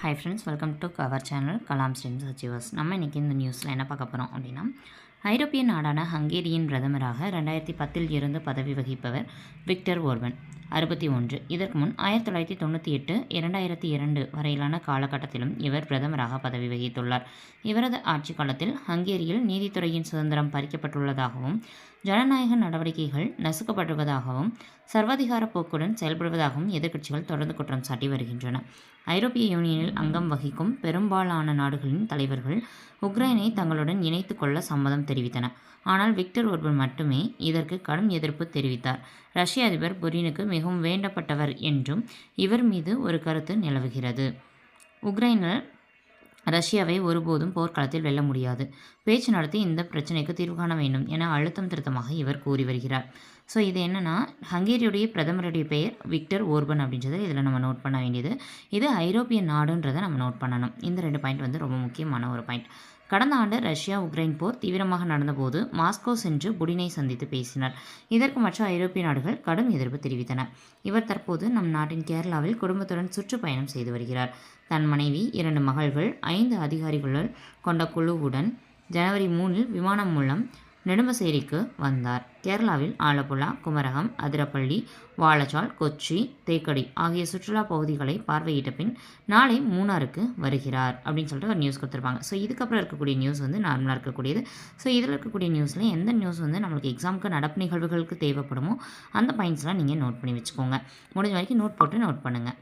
Hi friends, welcome to cover channel Kalam streams achievers. நம்ம இன்றைக்கி இந்த நியூஸில் என்ன பார்க்க போகிறோம் அப்படின்னா, ஐரோப்பிய நாடான ஹங்கேரியின் பிரதமராக 2010 இருந்து பதவி வகிப்பவர் விக்டர் ஓர்பன் 61. இதற்கு முன் 1998 2002 வரையிலான காலகட்டத்திலும் இவர் பிரதமராக பதவி வகித்துள்ளார். இவரது ஆட்சி காலத்தில் ஹங்கேரியில் நீதித்துறையின் சுதந்திரம் பறிக்கப்பட்டுள்ளதாகவும், ஜனநாயக நடவடிக்கைகள் நசுக்கப்படுவதாகவும், சர்வாதிகார போக்குடன் செயல்படுவதாகவும் எதிர்க்கட்சிகள் தொடர்ந்து குற்றம் சாட்டி வருகின்றன. ஐரோப்பிய யூனியனில் அங்கம் வகிக்கும் பெரும்பாலான நாடுகளின் தலைவர்கள் உக்ரைனை தங்களுடன் இணைத்து கொள்ள சம்மதம் தெரிவித்தன. ஆனால் விக்டர் ஓர்பன் மட்டுமே இதற்கு கடும் எதிர்ப்பு தெரிவித்தார். ரஷ்ய அதிபர் புரினுக்கு மிகவும் வேண்டப்பட்டவர் என்றும் இவர் மீது ஒரு கருத்து நிலவுகிறது. உக்ரைனில் ரஷ்யாவை ஒருபோதும் போர்க்களத்தில் வெல்ல முடியாது. பேச்சு நடத்தி இந்த பிரச்சனைக்கு தீர்வு காண வேண்டும் என அழுத்தம் திருத்தமாக இவர் கூறி வருகிறார். ஸோ இது என்னென்னா, ஹங்கேரியுடைய பிரதமருடைய பெயர் விக்டர் ஓர்பன் அப்படின்றத இதில் நம்ம நோட் பண்ண வேண்டியது. இது ஐரோப்பிய நாடுன்றதை நம்ம நோட் பண்ணணும். இந்த 2 பாயிண்ட் வந்து ரொம்ப முக்கியமான ஒரு பாயிண்ட். கடந்த ஆண்டு ரஷ்யா உக்ரைன் போர் தீவிரமாக நடந்தபோது மாஸ்கோ சென்று புடினை சந்தித்து பேசினார். இதற்கு மற்ற ஐரோப்பிய நாடுகள் கடும் எதிர்ப்பு தெரிவித்தன. இவர் தற்போது நம் நாட்டின் கேரளாவில் குடும்பத்துடன் சுற்றுப்பயணம் செய்து வருகிறார். தன் மனைவி, 2 மகள்கள், 5 அதிகாரிகள் கொண்ட குழுவுடன் ஜனவரி 3 விமானம் மூலம் நெடும்பசேரிக்கு வந்தார். கேரளாவில் ஆலப்புழா, குமரகம், அதிரப்பள்ளி, வாழச்சால், கொச்சி, தேக்கடி ஆகிய சுற்றுலா பகுதிகளை பார்வையிட்ட பின் நாளை மூணாருக்கு வருகிறார் அப்படின்னு சொல்லிட்டு ஒரு நியூஸ் கொடுத்துருப்பாங்க. ஸோ இதுக்கப்புறம் இருக்கக்கூடிய நியூஸ் வந்து நார்மலாக இருக்கக்கூடியது. ஸோ இதில் இருக்கக்கூடிய நியூஸில் எந்த நியூஸ் வந்து நம்மளுக்கு எக்ஸாமுக்கு நடப்பு நிகழ்வுகளுக்கு தேவைப்படுமோ அந்த பாயிண்ட்ஸ்லாம் நீங்கள் நோட் பண்ணி வச்சுக்கோங்க. முடிஞ்ச வரைக்கும் நோட் போட்டு நோட் பண்ணுங்கள்.